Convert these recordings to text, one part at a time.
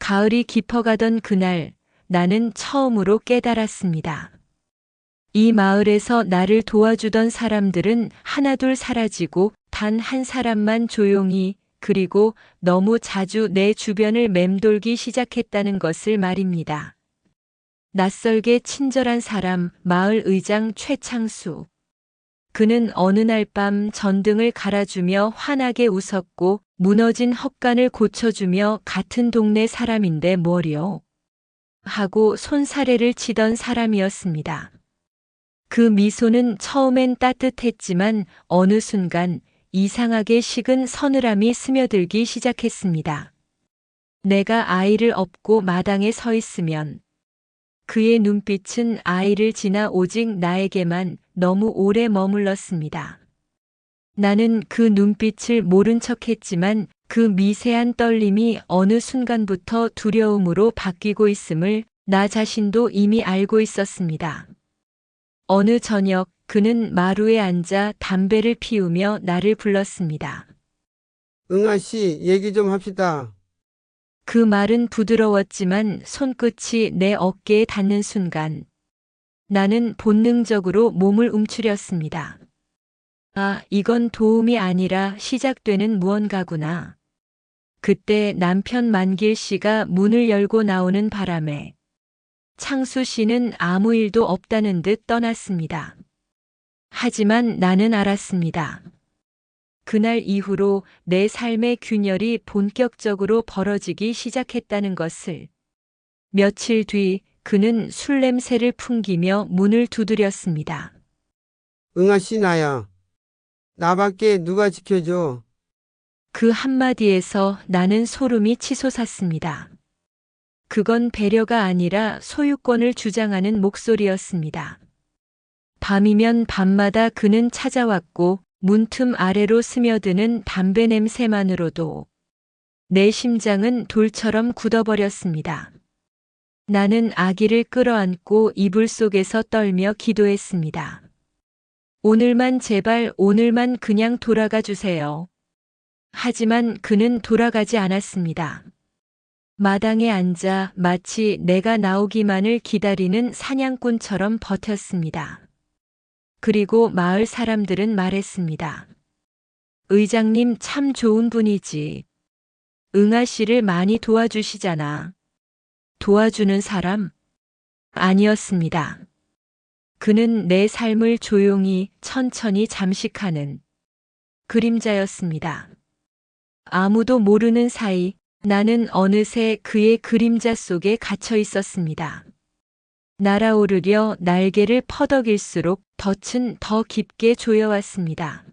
가을이 깊어가던 그날 나는 처음으로 깨달았습니다. 이 마을에서 나를 도와주던 사람들은 하나둘 사라지고 단 한 사람만 조용히 그리고 너무 자주 내 주변을 맴돌기 시작했다는 것을 말입니다. 낯설게 친절한 사람, 마을 의장 최창수. 그는 어느 날 밤 전등을 갈아주며 환하게 웃었고 무너진 헛간을 고쳐주며 같은 동네 사람인데 뭐려? 하고 손사래를 치던 사람이었습니다. 그 미소는 처음엔 따뜻했지만 어느 순간 이상하게 식은 서늘함이 스며들기 시작했습니다. 내가 아이를 업고 마당에 서 있으면 그의 눈빛은 아이를 지나 오직 나에게만 너무 오래 머물렀습니다. 나는 그 눈빛을 모른 척했지만 그 미세한 떨림이 어느 순간부터 두려움으로 바뀌고 있음을 나 자신도 이미 알고 있었습니다. 어느 저녁 그는 마루에 앉아 담배를 피우며 나를 불렀습니다. 응아 씨, 얘기 좀 합시다. 그 말은 부드러웠지만 손끝이 내 어깨에 닿는 순간 나는 본능적으로 몸을 움츠렸습니다. 아, 이건 도움이 아니라 시작되는 무언가구나. 그때 남편 만길 씨가 문을 열고 나오는 바람에 창수 씨는 아무 일도 없다는 듯 떠났습니다. 하지만 나는 알았습니다. 그날 이후로 내 삶의 균열이 본격적으로 벌어지기 시작했다는 것을. 며칠 뒤 그는 술 냄새를 풍기며 문을 두드렸습니다. 응아 씨, 나야. 나밖에 누가 지켜줘? 그 한마디에서 나는 소름이 치솟았습니다. 그건 배려가 아니라 소유권을 주장하는 목소리였습니다. 밤이면 밤마다 그는 찾아왔고 문틈 아래로 스며드는 담배 냄새만으로도 내 심장은 돌처럼 굳어버렸습니다. 나는 아기를 끌어안고 이불 속에서 떨며 기도했습니다. 오늘만 제발 오늘만 그냥 돌아가 주세요. 하지만 그는 돌아가지 않았습니다. 마당에 앉아 마치 내가 나오기만을 기다리는 사냥꾼처럼 버텼습니다. 그리고 마을 사람들은 말했습니다. 의장님 참 좋은 분이지. 응아 씨를 많이 도와주시잖아. 도와주는 사람? 아니었습니다. 그는 내 삶을 조용히 천천히 잠식하는 그림자였습니다. 아무도 모르는 사이 나는 어느새 그의 그림자 속에 갇혀 있었습니다. 날아오르려 날개를 퍼덕일수록 덫은 더 깊게 조여왔습니다.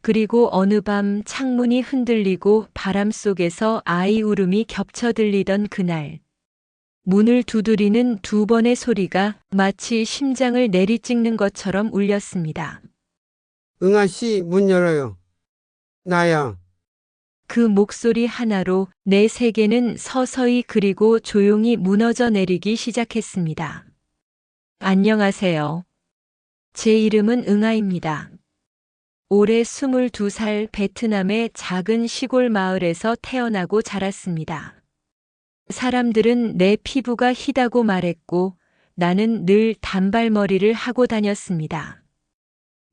그리고 어느 밤 창문이 흔들리고 바람 속에서 아이 울음이 겹쳐 들리던 그날, 문을 두드리는 두 번의 소리가 마치 심장을 내리찍는 것처럼 울렸습니다. 응아 씨, 문 열어요. 나야. 그 목소리 하나로 내 세계는 서서히 그리고 조용히 무너져 내리기 시작했습니다. 안녕하세요. 제 이름은 응아입니다. 올해 22살 베트남의 작은 시골 마을에서 태어나고 자랐습니다. 사람들은 내 피부가 희다고 말했고 나는 늘 단발머리를 하고 다녔습니다.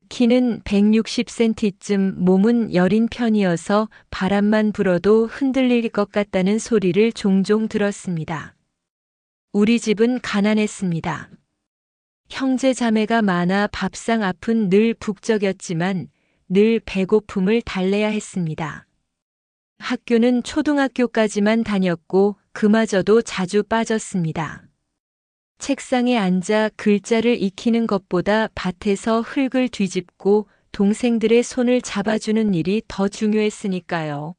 키는 160cm쯤, 몸은 여린 편이어서 바람만 불어도 흔들릴 것 같다는 소리를 종종 들었습니다. 우리 집은 가난했습니다. 형제 자매가 많아 밥상 앞은 늘 북적였지만 늘 배고픔을 달래야 했습니다. 학교는 초등학교까지만 다녔고 그마저도 자주 빠졌습니다. 책상에 앉아 글자를 익히는 것보다 밭에서 흙을 뒤집고 동생들의 손을 잡아주는 일이 더 중요했으니까요.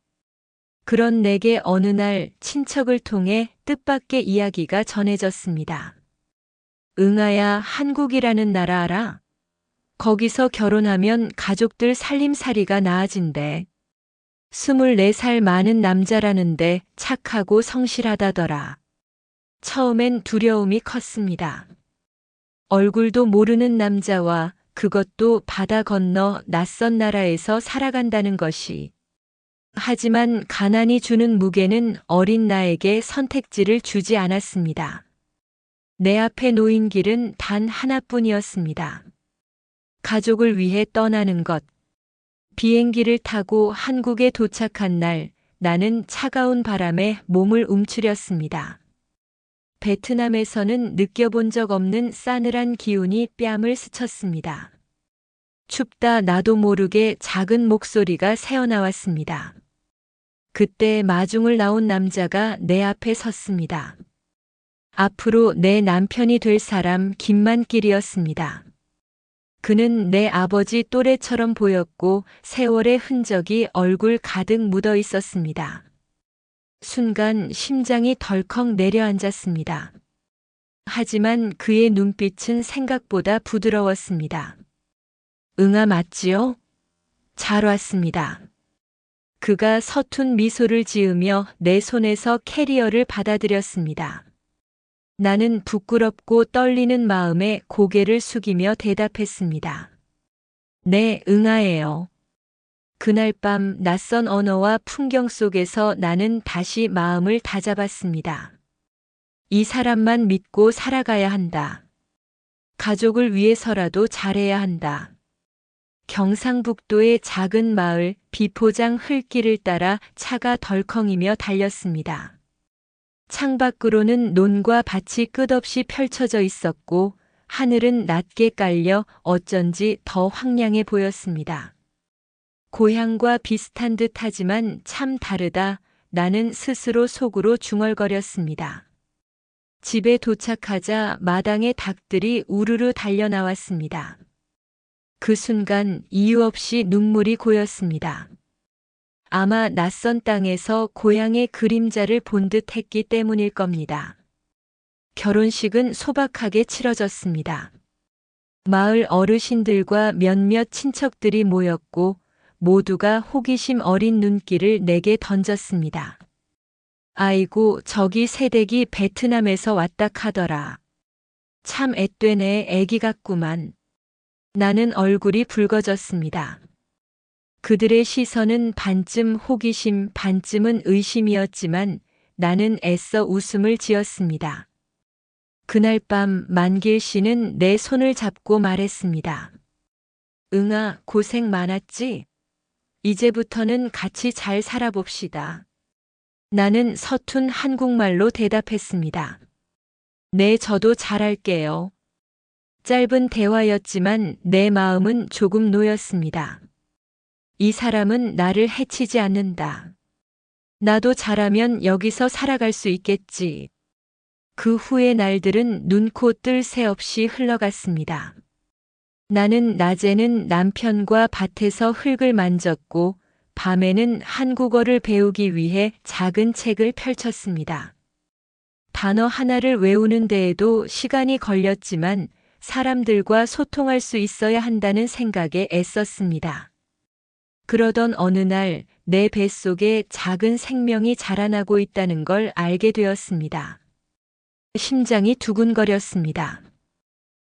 그런 내게 어느 날 친척을 통해 뜻밖의 이야기가 전해졌습니다. 응아야, 한국이라는 나라 알아? 거기서 결혼하면 가족들 살림살이가 나아진대. 24살 많은 남자라는데 착하고 성실하다더라. 처음엔 두려움이 컸습니다. 얼굴도 모르는 남자와 그것도 바다 건너 낯선 나라에서 살아간다는 것이. 하지만 가난이 주는 무게는 어린 나에게 선택지를 주지 않았습니다. 내 앞에 놓인 길은 단 하나뿐이었습니다. 가족을 위해 떠나는 것. 비행기를 타고 한국에 도착한 날, 나는 차가운 바람에 몸을 움츠렸습니다. 베트남에서는 느껴본 적 없는 싸늘한 기운이 뺨을 스쳤습니다. 춥다 나도 모르게 작은 목소리가 새어나왔습니다. 그때 마중을 나온 남자가 내 앞에 섰습니다. 앞으로 내 남편이 될 사람 김만길이었습니다. 그는 내 아버지 또래처럼 보였고 세월의 흔적이 얼굴 가득 묻어 있었습니다. 순간 심장이 덜컥 내려앉았습니다. 하지만 그의 눈빛은 생각보다 부드러웠습니다. 응아 맞지요? 잘 왔습니다. 그가 서툰 미소를 지으며 내 손에서 캐리어를 받아들였습니다. 나는 부끄럽고 떨리는 마음에 고개를 숙이며 대답했습니다. 네, 응아예요. 그날 밤 낯선 언어와 풍경 속에서 나는 다시 마음을 다잡았습니다. 이 사람만 믿고 살아가야 한다. 가족을 위해서라도 잘해야 한다. 경상북도의 작은 마을 비포장 흘길을 따라 차가 덜컹이며 달렸습니다. 창밖으로는 논과 밭이 끝없이 펼쳐져 있었고 하늘은 낮게 깔려 어쩐지 더 황량해 보였습니다. 고향과 비슷한 듯 하지만 참 다르다. 나는 스스로 속으로 중얼거렸습니다. 집에 도착하자 마당에 닭들이 우르르 달려나왔습니다. 그 순간 이유 없이 눈물이 고였습니다. 아마 낯선 땅에서 고향의 그림자를 본 듯 했기 때문일 겁니다. 결혼식은 소박하게 치러졌습니다. 마을 어르신들과 몇몇 친척들이 모였고 모두가 호기심 어린 눈길을 내게 던졌습니다. 아이고, 저기 새댁이 베트남에서 왔다 카더라. 참 앳되네, 애기 같구만. 나는 얼굴이 붉어졌습니다. 그들의 시선은 반쯤 호기심, 반쯤은 의심이었지만 나는 애써 웃음을 지었습니다. 그날 밤 만길 씨는 내 손을 잡고 말했습니다. 응아, 고생 많았지? 이제부터는 같이 잘 살아봅시다. 나는 서툰 한국말로 대답했습니다. 네, 저도 잘할게요. 짧은 대화였지만 내 마음은 조금 놓였습니다. 이 사람은 나를 해치지 않는다. 나도 잘하면 여기서 살아갈 수 있겠지. 그 후의 날들은 눈코 뜰 새 없이 흘러갔습니다. 나는 낮에는 남편과 밭에서 흙을 만졌고 밤에는 한국어를 배우기 위해 작은 책을 펼쳤습니다. 단어 하나를 외우는 데에도 시간이 걸렸지만 사람들과 소통할 수 있어야 한다는 생각에 애썼습니다. 그러던 어느 날 내 뱃속에 작은 생명이 자라나고 있다는 걸 알게 되었습니다. 심장이 두근거렸습니다.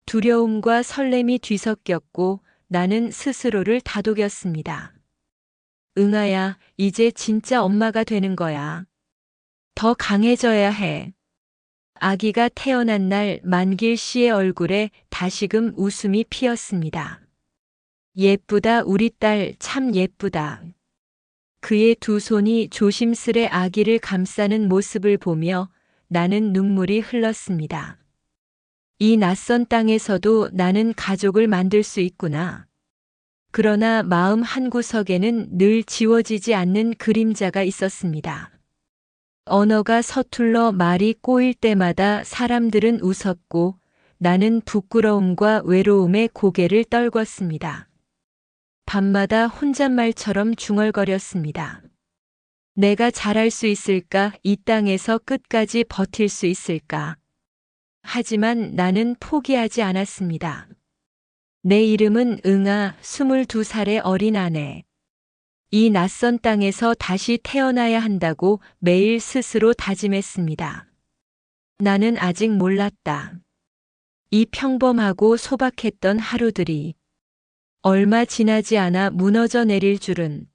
두려움과 설렘이 뒤섞였고 나는 스스로를 다독였습니다. 응아야, 이제 진짜 엄마가 되는 거야. 더 강해져야 해. 아기가 태어난 날 만길 씨의 얼굴에 다시금 웃음이 피었습니다. 예쁘다, 우리 딸 참 예쁘다. 그의 두 손이 조심스레 아기를 감싸는 모습을 보며 나는 눈물이 흘렀습니다. 이 낯선 땅에서도 나는 가족을 만들 수 있구나. 그러나 마음 한구석에는 늘 지워지지 않는 그림자가 있었습니다. 언어가 서툴러 말이 꼬일 때마다 사람들은 웃었고 나는 부끄러움과 외로움에 고개를 떨궜습니다. 밤마다 혼잣말처럼 중얼거렸습니다. 내가 잘할 수 있을까? 이 땅에서 끝까지 버틸 수 있을까? 하지만 나는 포기하지 않았습니다. 내 이름은 응아, 22살의 어린 아내. 이 낯선 땅에서 다시 태어나야 한다고 매일 스스로 다짐했습니다. 나는 아직 몰랐다. 이 평범하고 소박했던 하루들이 얼마 지나지 않아 무너져 내릴 줄은.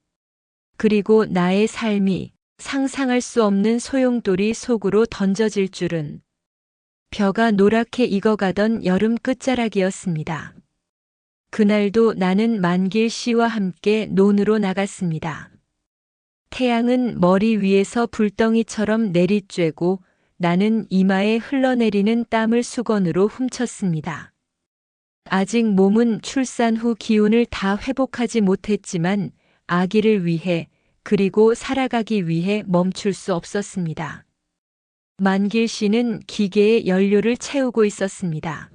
그리고 나의 삶이 상상할 수 없는 소용돌이 속으로 던져질 줄은. 벼가 노랗게 익어가던 여름 끝자락이었습니다. 그날도 나는 만길 씨와 함께 논으로 나갔습니다. 태양은 머리 위에서 불덩이처럼 내리쬐고 나는 이마에 흘러내리는 땀을 수건으로 훔쳤습니다. 아직 몸은 출산 후 기운을 다 회복하지 못했지만 아기를 위해 그리고 살아가기 위해 멈출 수 없었습니다. 만길 씨는 기계에 연료를 채우고 있었습니다.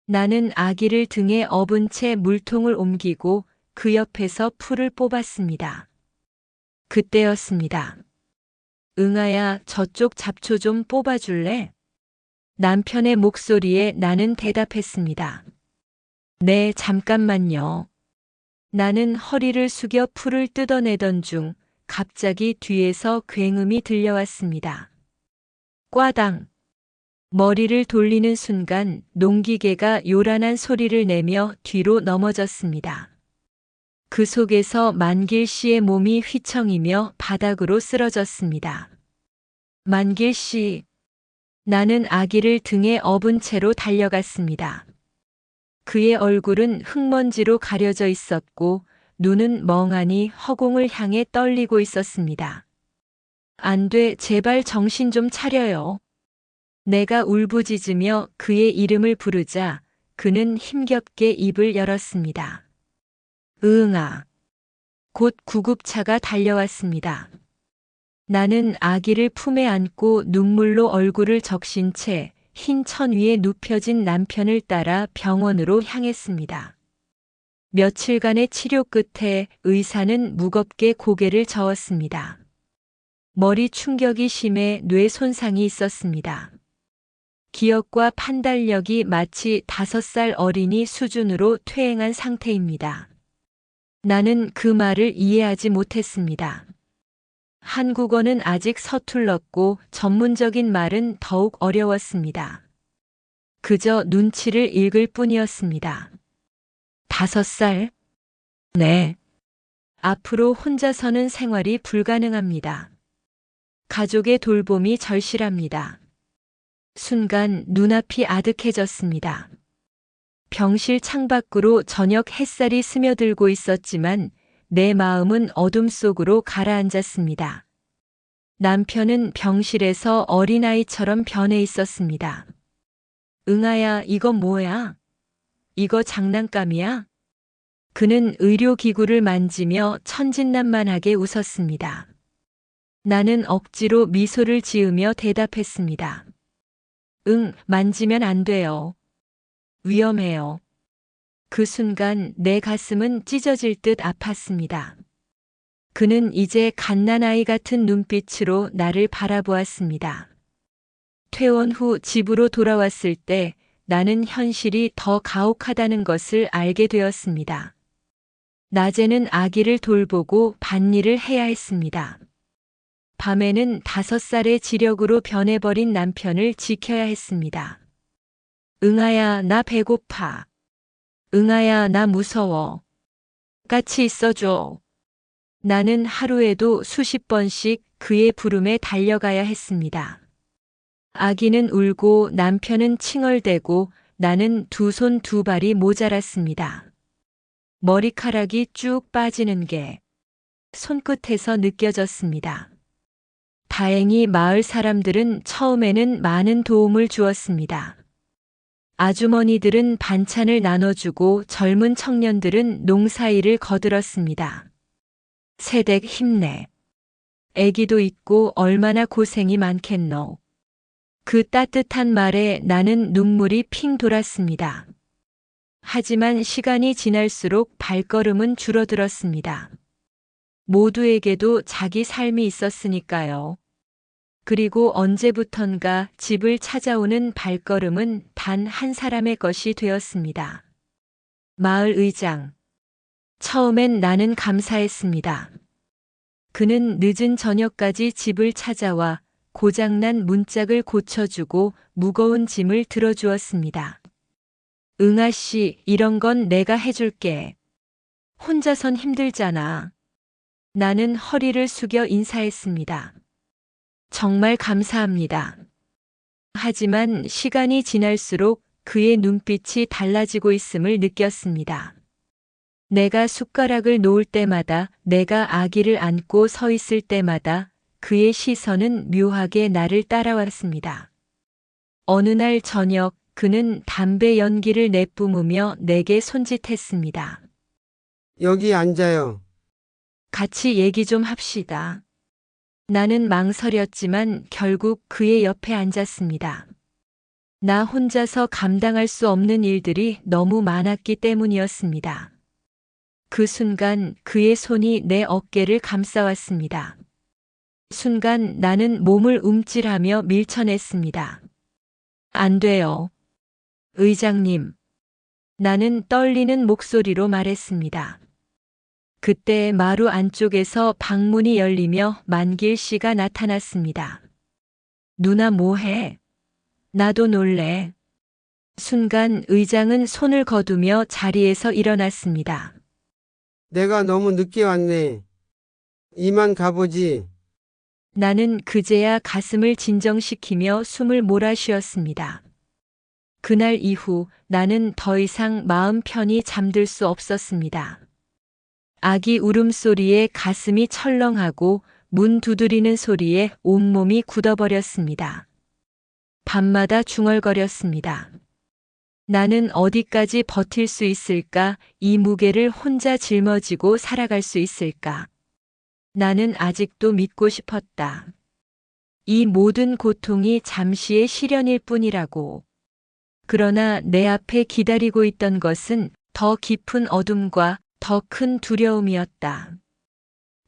나는 아기를 등에 업은 채 물통을 옮기고 그 옆에서 풀을 뽑았습니다. 그때였습니다. 응아야, 저쪽 잡초 좀 뽑아줄래? 남편의 목소리에 나는 대답했습니다. 네, 잠깐만요. 나는 허리를 숙여 풀을 뜯어내던 중 갑자기 뒤에서 굉음이 들려왔습니다. 꽈당. 머리를 돌리는 순간 농기계가 요란한 소리를 내며 뒤로 넘어졌습니다. 그 속에서 만길 씨의 몸이 휘청이며 바닥으로 쓰러졌습니다. 만길 씨. 나는 아기를 등에 업은 채로 달려갔습니다. 그의 얼굴은 흙먼지로 가려져 있었고 눈은 멍하니 허공을 향해 떨리고 있었습니다. 안 돼, 제발 정신 좀 차려요. 내가 울부짖으며 그의 이름을 부르자 그는 힘겹게 입을 열었습니다. 으응아. 곧 구급차가 달려왔습니다. 나는 아기를 품에 안고 눈물로 얼굴을 적신 채 흰 천 위에 눕혀진 남편을 따라 병원으로 향했습니다. 며칠간의 치료 끝에 의사는 무겁게 고개를 저었습니다. 머리 충격이 심해 뇌 손상이 있었습니다. 기억과 판단력이 마치 5살 어린이 수준으로 퇴행한 상태입니다. 나는 그 말을 이해하지 못했습니다. 한국어는 아직 서툴렀고 전문적인 말은 더욱 어려웠습니다. 그저 눈치를 읽을 뿐이었습니다. 5살? 네. 앞으로 혼자 서는 생활이 불가능합니다. 가족의 돌봄이 절실합니다. 순간 눈앞이 아득해졌습니다. 병실 창밖으로 저녁 햇살이 스며들고 있었지만 내 마음은 어둠 속으로 가라앉았습니다. 남편은 병실에서 어린아이처럼 변해 있었습니다. 응아야, 이거 뭐야? 이거 장난감이야? 그는 의료기구를 만지며 천진난만하게 웃었습니다. 나는 억지로 미소를 지으며 대답했습니다. 응, 만지면 안 돼요. 위험해요. 그 순간 내 가슴은 찢어질 듯 아팠습니다. 그는 이제 갓난아이 같은 눈빛으로 나를 바라보았습니다. 퇴원 후 집으로 돌아왔을 때 나는 현실이 더 가혹하다는 것을 알게 되었습니다. 낮에는 아기를 돌보고 밭일을 해야 했습니다. 밤에는 5살의 지력으로 변해버린 남편을 지켜야 했습니다. 응아야, 나 배고파. 응아야, 나 무서워. 같이 있어줘. 나는 하루에도 수십 번씩 그의 부름에 달려가야 했습니다. 아기는 울고 남편은 칭얼대고 나는 2손 2발이 모자랐습니다. 머리카락이 쭉 빠지는 게 손끝에서 느껴졌습니다. 다행히 마을 사람들은 처음에는 많은 도움을 주었습니다. 아주머니들은 반찬을 나눠주고 젊은 청년들은 농사일을 거들었습니다. 세댁 힘내. 애기도 있고 얼마나 고생이 많겠노. 그 따뜻한 말에 나는 눈물이 핑 돌았습니다. 하지만 시간이 지날수록 발걸음은 줄어들었습니다. 모두에게도 자기 삶이 있었으니까요. 그리고 언제부턴가 집을 찾아오는 발걸음은 단 한 사람의 것이 되었습니다. 마을 의장. 처음엔 나는 감사했습니다. 그는 늦은 저녁까지 집을 찾아와 고장난 문짝을 고쳐주고 무거운 짐을 들어주었습니다. 응아 씨, 이런 건 내가 해줄게. 혼자선 힘들잖아. 나는 허리를 숙여 인사했습니다. 정말 감사합니다. 하지만 시간이 지날수록 그의 눈빛이 달라지고 있음을 느꼈습니다. 내가 숟가락을 놓을 때마다, 내가 아기를 안고 서 있을 때마다 그의 시선은 묘하게 나를 따라왔습니다. 어느 날 저녁, 그는 담배 연기를 내뿜으며 내게 손짓했습니다. 여기 앉아요. 같이 얘기 좀 합시다. 나는 망설였지만 결국 그의 옆에 앉았습니다. 나 혼자서 감당할 수 없는 일들이 너무 많았기 때문이었습니다. 그 순간 그의 손이 내 어깨를 감싸왔습니다. 순간 나는 몸을 움찔하며 밀쳐냈습니다. 안 돼요. 의장님. 나는 떨리는 목소리로 말했습니다. 그때 마루 안쪽에서 방문이 열리며 만길 씨가 나타났습니다. 누나 뭐해? 나도 놀래. 순간 의장은 손을 거두며 자리에서 일어났습니다. 내가 너무 늦게 왔네. 이만 가보지. 나는 그제야 가슴을 진정시키며 숨을 몰아쉬었습니다. 그날 이후 나는 더 이상 마음 편히 잠들 수 없었습니다. 아기 울음소리에 가슴이 철렁하고 문 두드리는 소리에 온몸이 굳어버렸습니다. 밤마다 중얼거렸습니다. 나는 어디까지 버틸 수 있을까? 이 무게를 혼자 짊어지고 살아갈 수 있을까? 나는 아직도 믿고 싶었다. 이 모든 고통이 잠시의 시련일 뿐이라고. 그러나 내 앞에 기다리고 있던 것은 더 깊은 어둠과 더 큰 두려움이었다.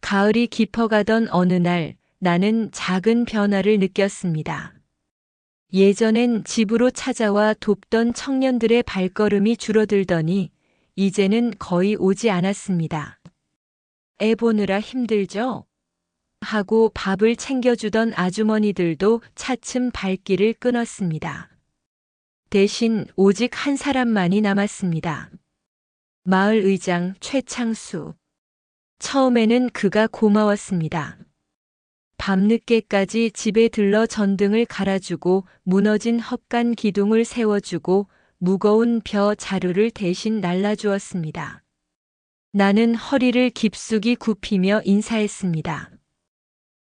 가을이 깊어가던 어느 날 나는 작은 변화를 느꼈습니다. 예전엔 집으로 찾아와 돕던 청년들의 발걸음이 줄어들더니 이제는 거의 오지 않았습니다. 애 보느라 힘들죠? 하고 밥을 챙겨주던 아주머니들도 차츰 발길을 끊었습니다. 대신 오직 한 사람만이 남았습니다. 마을 의장 최창수. 처음에는 그가 고마웠습니다. 밤늦게까지 집에 들러 전등을 갈아주고 무너진 헛간 기둥을 세워주고 무거운 벼 자루를 대신 날라주었습니다. 나는 허리를 깊숙이 굽히며 인사했습니다.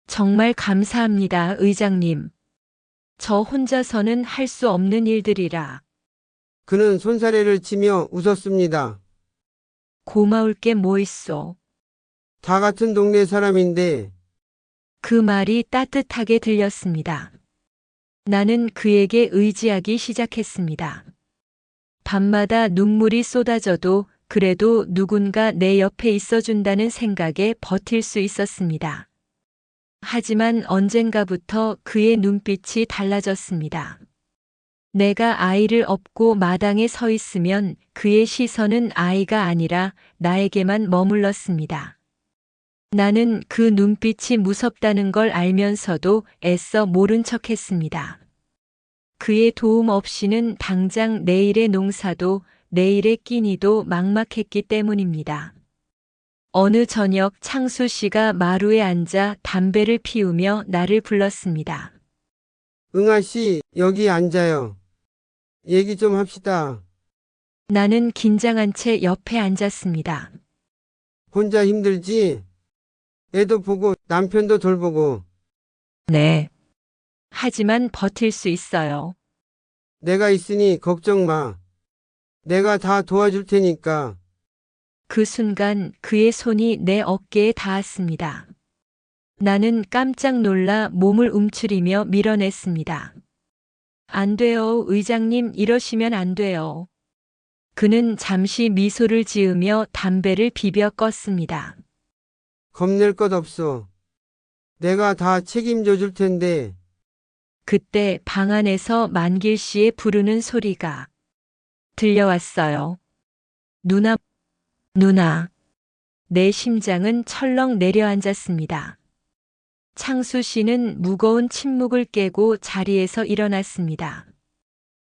정말 감사합니다, 의장님. 저 혼자서는 할 수 없는 일들이라. 그는 손사래를 치며 웃었습니다. 고마울 게 뭐 있어. 다 같은 동네 사람인데 그 말이 따뜻하게 들렸습니다. 나는 그에게 의지하기 시작했습니다. 밤마다 눈물이 쏟아져도 그래도 누군가 내 옆에 있어준다는 생각에 버틸 수 있었습니다. 하지만 언젠가부터 그의 눈빛이 달라졌습니다. 내가 아이를 업고 마당에 서 있으면 그의 시선은 아이가 아니라 나에게만 머물렀습니다. 나는 그 눈빛이 무섭다는 걸 알면서도 애써 모른 척했습니다. 그의 도움 없이는 당장 내일의 농사도 내일의 끼니도 막막했기 때문입니다. 어느 저녁 창수 씨가 마루에 앉아 담배를 피우며 나를 불렀습니다. 응아 씨 여기 앉아요. 얘기 좀 합시다. 나는 긴장한 채 옆에 앉았습니다. 혼자 힘들지? 애도 보고 남편도 돌보고. 네. 하지만 버틸 수 있어요. 내가 있으니 걱정 마. 내가 다 도와줄 테니까. 그 순간 그의 손이 내 어깨에 닿았습니다. 나는 깜짝 놀라 몸을 움츠리며 밀어냈습니다. 안 돼요, 의장님, 이러시면 안 돼요. 그는 잠시 미소를 지으며 담배를 비벼 껐습니다. 겁낼 것 없어. 내가 다 책임져 줄 텐데. 그때 방 안에서 만길 씨의 부르는 소리가 들려왔어요. 누나, 누나. 내 심장은 철렁 내려앉았습니다. 창수 씨는 무거운 침묵을 깨고 자리에서 일어났습니다.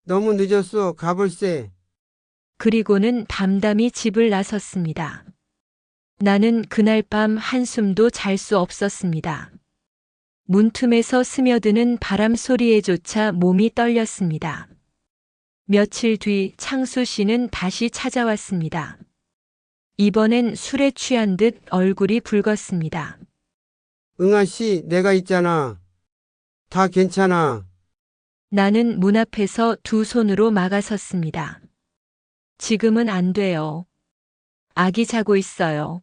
너무 늦었어. 가볼세. 그리고는 담담히 집을 나섰습니다. 나는 그날 밤 한숨도 잘 수 없었습니다. 문틈에서 스며드는 바람 소리에조차 몸이 떨렸습니다. 며칠 뒤 창수 씨는 다시 찾아왔습니다. 이번엔 술에 취한 듯 얼굴이 붉었습니다. 응아 씨, 내가 있잖아. 다 괜찮아. 나는 문 앞에서 두 손으로 막아섰습니다. 지금은 안 돼요. 아기 자고 있어요.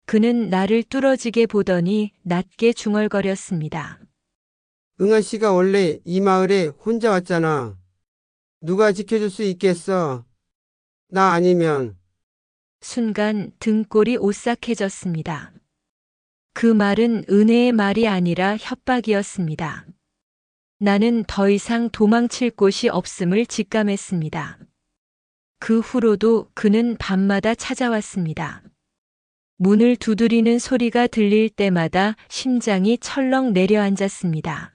그는 나를 뚫어지게 보더니 낮게 중얼거렸습니다. 응아 씨가 원래 이 마을에 혼자 왔잖아. 누가 지켜줄 수 있겠어? 나 아니면. 순간 등골이 오싹해졌습니다. 그 말은 은혜의 말이 아니라 협박이었습니다. 나는 더 이상 도망칠 곳이 없음을 직감했습니다. 그 후로도 그는 밤마다 찾아왔습니다. 문을 두드리는 소리가 들릴 때마다 심장이 철렁 내려앉았습니다.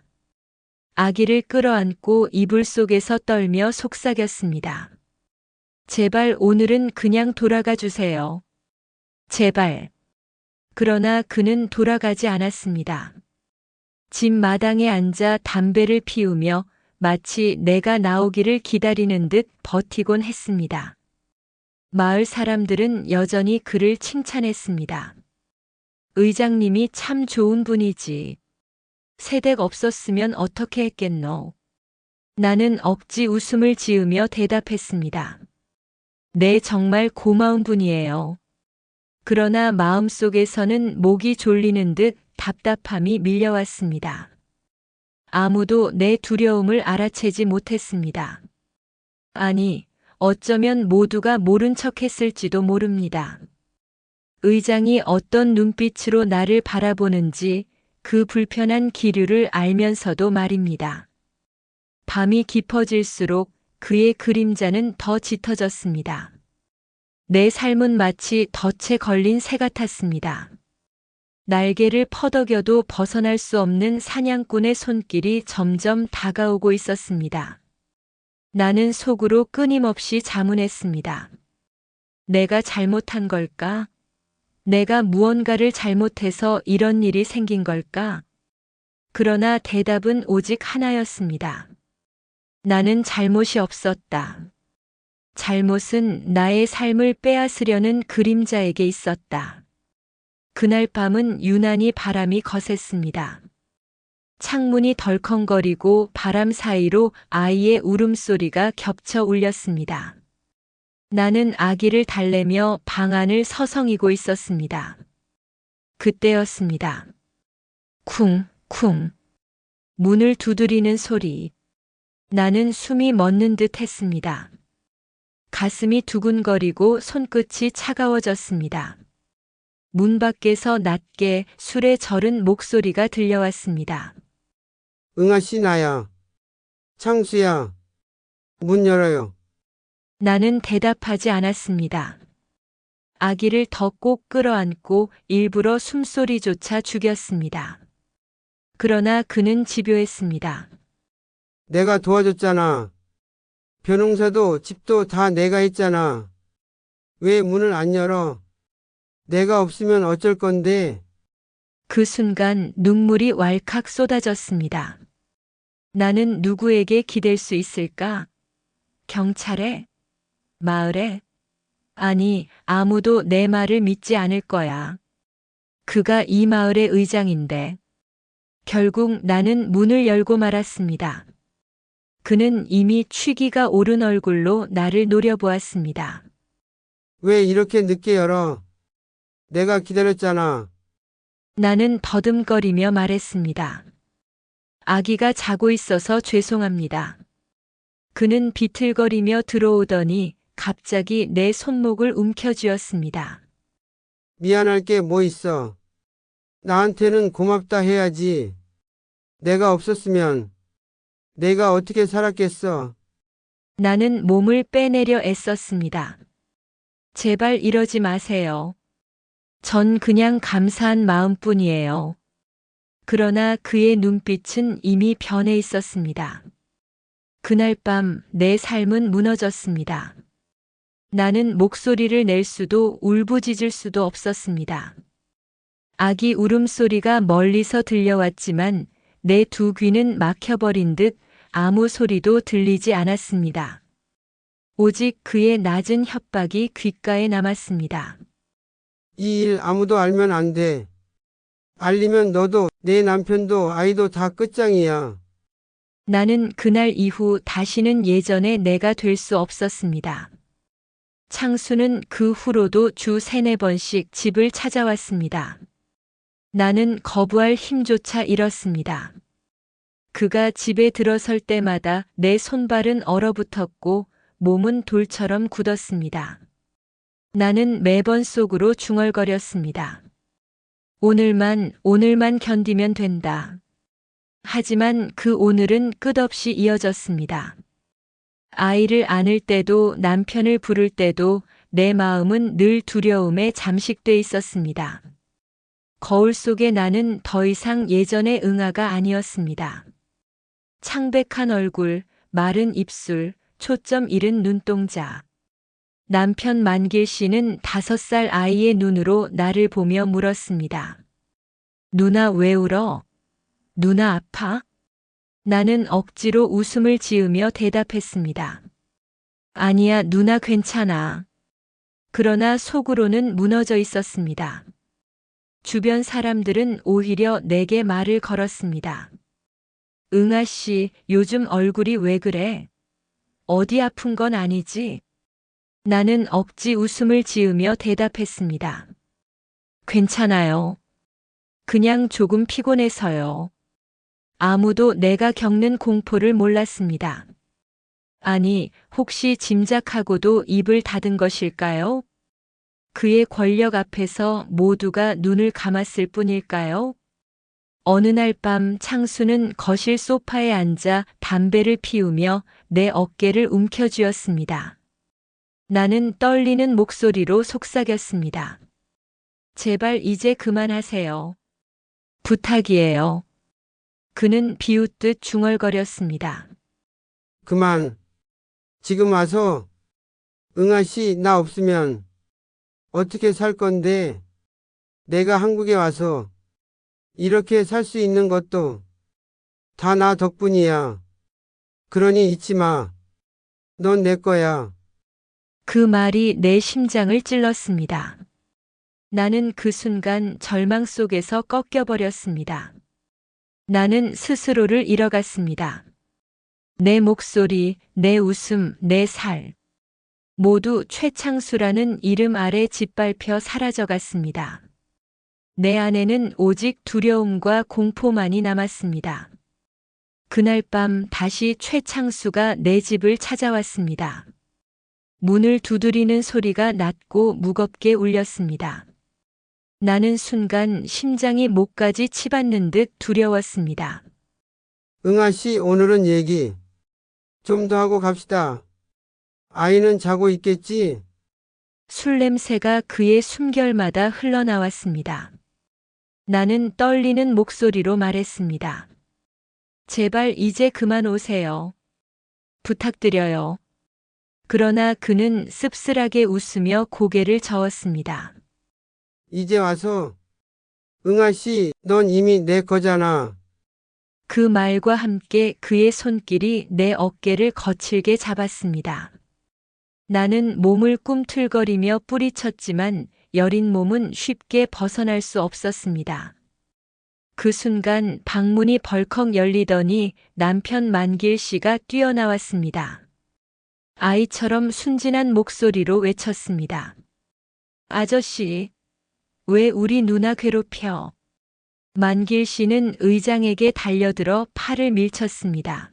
아기를 끌어안고 이불 속에서 떨며 속삭였습니다. 제발 오늘은 그냥 돌아가 주세요. 제발. 그러나 그는 돌아가지 않았습니다. 집 마당에 앉아 담배를 피우며 마치 내가 나오기를 기다리는 듯 버티곤 했습니다. 마을 사람들은 여전히 그를 칭찬했습니다. 의장님이 참 좋은 분이지. 새댁 없었으면 어떻게 했겠노? 나는 억지 웃음을 지으며 대답했습니다. 네, 정말 고마운 분이에요. 그러나 마음속에서는 목이 졸리는 듯 답답함이 밀려왔습니다. 아무도 내 두려움을 알아채지 못했습니다. 아니, 어쩌면 모두가 모른 척 했을지도 모릅니다. 의장이 어떤 눈빛으로 나를 바라보는지 그 불편한 기류를 알면서도 말입니다. 밤이 깊어질수록 그의 그림자는 더 짙어졌습니다. 내 삶은 마치 덫에 걸린 새 같았습니다. 날개를 퍼덕여도 벗어날 수 없는 사냥꾼의 손길이 점점 다가오고 있었습니다. 나는 속으로 끊임없이 자문했습니다. 내가 잘못한 걸까? 내가 무언가를 잘못해서 이런 일이 생긴 걸까? 그러나 대답은 오직 하나였습니다. 나는 잘못이 없었다. 잘못은 나의 삶을 빼앗으려는 그림자에게 있었다. 그날 밤은 유난히 바람이 거셌습니다. 창문이 덜컹거리고 바람 사이로 아이의 울음소리가 겹쳐 울렸습니다. 나는 아기를 달래며 방 안을 서성이고 있었습니다. 그때였습니다. 쿵쿵. 문을 두드리는 소리. 나는 숨이 멎는 듯 했습니다. 가슴이 두근거리고 손끝이 차가워졌습니다. 문 밖에서 낮게 술에 절은 목소리가 들려왔습니다. 응아 씨 나야. 창수야. 문 열어요. 나는 대답하지 않았습니다. 아기를 더 꼭 끌어안고 일부러 숨소리조차 죽였습니다. 그러나 그는 집요했습니다. 내가 도와줬잖아. 벼농사도 집도 다 내가 했잖아. 왜 문을 안 열어? 내가 없으면 어쩔 건데? 그 순간 눈물이 왈칵 쏟아졌습니다. 나는 누구에게 기댈 수 있을까? 경찰에? 마을에? 아니, 아무도 내 말을 믿지 않을 거야. 그가 이 마을의 의장인데. 결국 나는 문을 열고 말았습니다. 그는 이미 취기가 오른 얼굴로 나를 노려보았습니다. 왜 이렇게 늦게 열어? 내가 기다렸잖아. 나는 더듬거리며 말했습니다. 아기가 자고 있어서 죄송합니다. 그는 비틀거리며 들어오더니 갑자기 내 손목을 움켜쥐었습니다. 미안할 게 뭐 있어. 나한테는 고맙다 해야지. 내가 없었으면 내가 어떻게 살았겠어. 나는 몸을 빼내려 애썼습니다. 제발 이러지 마세요. 전 그냥 감사한 마음뿐이에요. 그러나 그의 눈빛은 이미 변해 있었습니다. 그날 밤 내 삶은 무너졌습니다. 나는 목소리를 낼 수도 울부짖을 수도 없었습니다. 아기 울음소리가 멀리서 들려왔지만 내 두 귀는 막혀버린 듯 아무 소리도 들리지 않았습니다. 오직 그의 낮은 협박이 귓가에 남았습니다. 이 일 아무도 알면 안 돼. 알리면 너도 내 남편도 아이도 다 끝장이야. 나는 그날 이후 다시는 예전의 내가 될 수 없었습니다. 창수는 그 후로도 주 3~4번씩 집을 찾아왔습니다. 나는 거부할 힘조차 잃었습니다. 그가 집에 들어설 때마다 내 손발은 얼어붙었고 몸은 돌처럼 굳었습니다. 나는 매번 속으로 중얼거렸습니다. 오늘만 견디면 된다. 하지만 그 오늘은 끝없이 이어졌습니다. 아이를 안을 때도 남편을 부를 때도 내 마음은 늘 두려움에 잠식돼 있었습니다. 거울 속의 나는 더 이상 예전의 응아가 아니었습니다. 창백한 얼굴, 마른 입술, 초점 잃은 눈동자. 남편 만길 씨는 5살 아이의 눈으로 나를 보며 물었습니다. 누나 왜 울어? 누나 아파? 나는 억지로 웃음을 지으며 대답했습니다. 아니야, 누나 괜찮아. 그러나 속으로는 무너져 있었습니다. 주변 사람들은 오히려 내게 말을 걸었습니다. 응아 씨, 요즘 얼굴이 왜 그래? 어디 아픈 건 아니지? 나는 억지 웃음을 지으며 대답했습니다. 괜찮아요. 그냥 조금 피곤해서요. 아무도 내가 겪는 공포를 몰랐습니다. 아니, 혹시 짐작하고도 입을 닫은 것일까요? 그의 권력 앞에서 모두가 눈을 감았을 뿐일까요? 어느 날 밤 창수는 거실 소파에 앉아 담배를 피우며 내 어깨를 움켜쥐었습니다. 나는 떨리는 목소리로 속삭였습니다. 제발 이제 그만하세요. 부탁이에요. 그는 비웃듯 중얼거렸습니다. 그만. 지금 와서 응아 씨 나 없으면 어떻게 살 건데? 내가 한국에 와서 이렇게 살 수 있는 것도 다 나 덕분이야. 그러니 잊지 마. 넌 내 거야. 그 말이 내 심장을 찔렀습니다. 나는 그 순간 절망 속에서 꺾여버렸습니다. 나는 스스로를 잃어갔습니다. 내 목소리, 내 웃음, 내 살. 모두 최창수라는 이름 아래 짓밟혀 사라져갔습니다. 내 안에는 오직 두려움과 공포만이 남았습니다. 그날 밤 다시 최창수가 내 집을 찾아왔습니다. 문을 두드리는 소리가 낮고 무겁게 울렸습니다. 나는 순간 심장이 목까지 치받는 듯 두려웠습니다. 응아 씨 오늘은 얘기 좀 더 하고 갑시다. 아이는 자고 있겠지? 술 냄새가 그의 숨결마다 흘러나왔습니다. 나는 떨리는 목소리로 말했습니다. 제발 이제 그만 오세요. 부탁드려요. 그러나 그는 씁쓸하게 웃으며 고개를 저었습니다. 이제 와서 응아 씨 넌 이미 내 거잖아. 그 말과 함께 그의 손길이 내 어깨를 거칠게 잡았습니다. 나는 몸을 꿈틀거리며 뿌리쳤지만 여린 몸은 쉽게 벗어날 수 없었습니다. 그 순간 방문이 벌컥 열리더니 남편 만길 씨가 뛰어나왔습니다. 아이처럼 순진한 목소리로 외쳤습니다. 아저씨, 왜 우리 누나 괴롭혀? 만길 씨는 의장에게 달려들어 팔을 밀쳤습니다.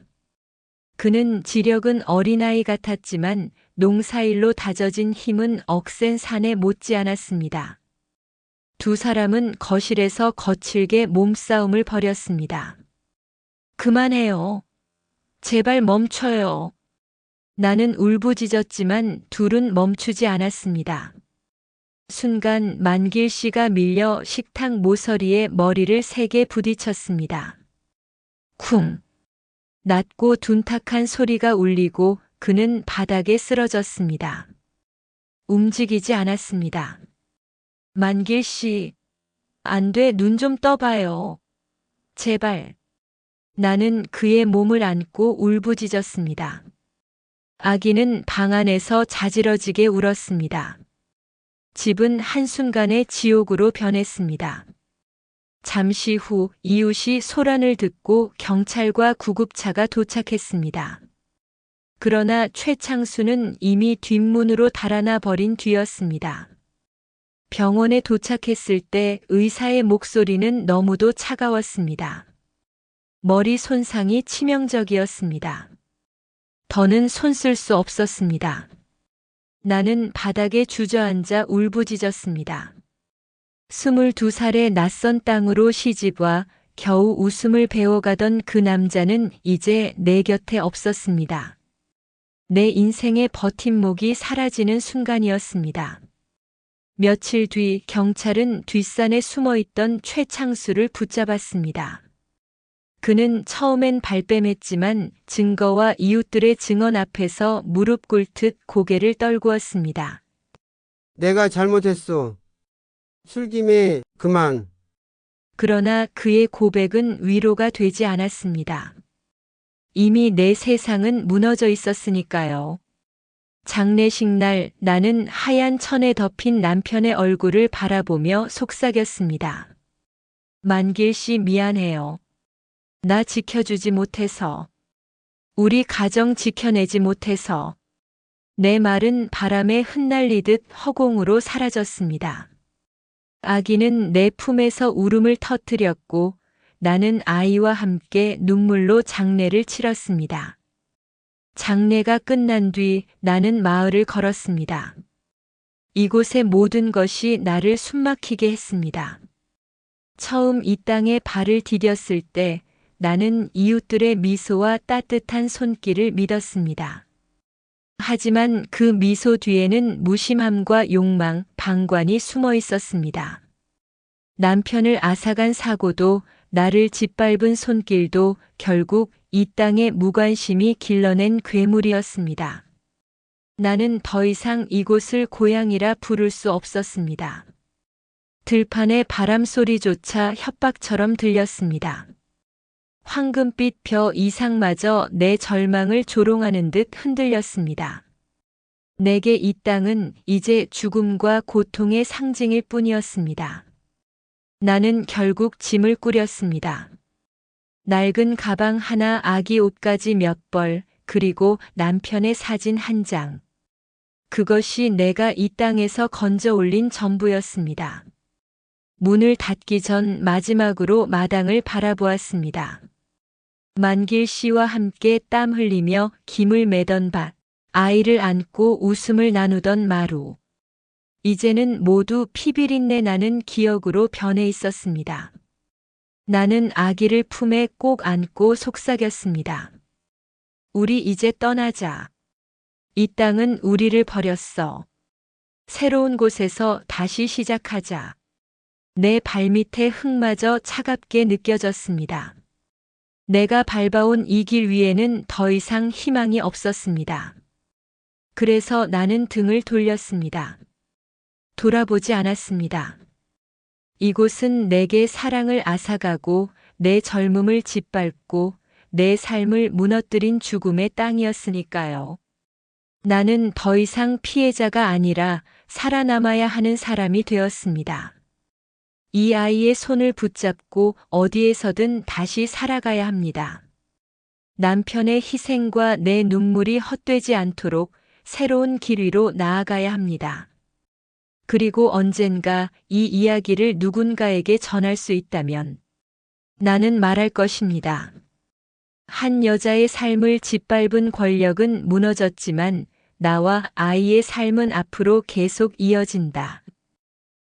그는 지력은 어린아이 같았지만 농사일로 다져진 힘은 억센 산에 못지않았습니다. 두 사람은 거실에서 거칠게 몸싸움을 벌였습니다. 그만해요. 제발 멈춰요. 나는 울부짖었지만 둘은 멈추지 않았습니다. 순간 만길 씨가 밀려 식탁 모서리에 머리를 세게 부딪혔습니다. 쿵! 낮고 둔탁한 소리가 울리고 그는 바닥에 쓰러졌습니다. 움직이지 않았습니다. 만길 씨, 안 돼, 눈 좀 떠봐요. 제발. 나는 그의 몸을 안고 울부짖었습니다. 아기는 방 안에서 자지러지게 울었습니다. 집은 한순간에 지옥으로 변했습니다. 잠시 후 이웃이 소란을 듣고 경찰과 구급차가 도착했습니다. 그러나 최창수는 이미 뒷문으로 달아나 버린 뒤였습니다. 병원에 도착했을 때 의사의 목소리는 너무도 차가웠습니다. 머리 손상이 치명적이었습니다. 더는 손 쓸 수 없었습니다. 나는 바닥에 주저앉아 울부짖었습니다. 22살의 낯선 땅으로 시집와 겨우 웃음을 배워가던 그 남자는 이제 내 곁에 없었습니다. 내 인생의 버팀목이 사라지는 순간이었습니다. 며칠 뒤 경찰은 뒷산에 숨어있던 최창수를 붙잡았습니다. 그는 처음엔 발뺌했지만 증거와 이웃들의 증언 앞에서 무릎 꿇듯 고개를 떨구었습니다. 내가 잘못했어. 술김에 그만. 그러나 그의 고백은 위로가 되지 않았습니다. 이미 내 세상은 무너져 있었으니까요. 장례식 날 나는 하얀 천에 덮인 남편의 얼굴을 바라보며 속삭였습니다. 만길 씨 미안해요. 나 지켜주지 못해서. 우리 가정 지켜내지 못해서. 내 말은 바람에 흩날리듯 허공으로 사라졌습니다. 아기는 내 품에서 울음을 터뜨렸고 나는 아이와 함께 눈물로 장례를 치렀습니다. 장례가 끝난 뒤 나는 마을을 걸었습니다. 이곳의 모든 것이 나를 숨막히게 했습니다. 처음 이 땅에 발을 디뎠을 때 나는 이웃들의 미소와 따뜻한 손길을 믿었습니다. 하지만 그 미소 뒤에는 무심함과 욕망, 방관이 숨어 있었습니다. 남편을 앗아간 사고도 나를 짓밟은 손길도 결국 이 땅의 무관심이 길러낸 괴물이었습니다. 나는 더 이상 이곳을 고향이라 부를 수 없었습니다. 들판의 바람소리조차 협박처럼 들렸습니다. 황금빛 벼 이상마저 내 절망을 조롱하는 듯 흔들렸습니다. 내게 이 땅은 이제 죽음과 고통의 상징일 뿐이었습니다. 나는 결국 짐을 꾸렸습니다. 낡은 가방 하나, 아기 옷가지 몇 벌, 그리고 남편의 사진 한 장. 그것이 내가 이 땅에서 건져 올린 전부였습니다. 문을 닫기 전 마지막으로 마당을 바라보았습니다. 만길 씨와 함께 땀 흘리며 김을 매던 밭, 아이를 안고 웃음을 나누던 마루. 이제는 모두 피비린내 나는 기억으로 변해 있었습니다. 나는 아기를 품에 꼭 안고 속삭였습니다. 우리 이제 떠나자. 이 땅은 우리를 버렸어. 새로운 곳에서 다시 시작하자. 내 발밑에 흙마저 차갑게 느껴졌습니다. 내가 밟아온 이 길 위에는 더 이상 희망이 없었습니다. 그래서 나는 등을 돌렸습니다. 돌아보지 않았습니다. 이곳은 내게 사랑을 앗아가고 내 젊음을 짓밟고 내 삶을 무너뜨린 죽음의 땅이었으니까요. 나는 더 이상 피해자가 아니라 살아남아야 하는 사람이 되었습니다. 이 아이의 손을 붙잡고 어디에서든 다시 살아가야 합니다. 남편의 희생과 내 눈물이 헛되지 않도록 새로운 길 위로 나아가야 합니다. 그리고 언젠가 이 이야기를 누군가에게 전할 수 있다면 나는 말할 것입니다. 한 여자의 삶을 짓밟은 권력은 무너졌지만 나와 아이의 삶은 앞으로 계속 이어진다.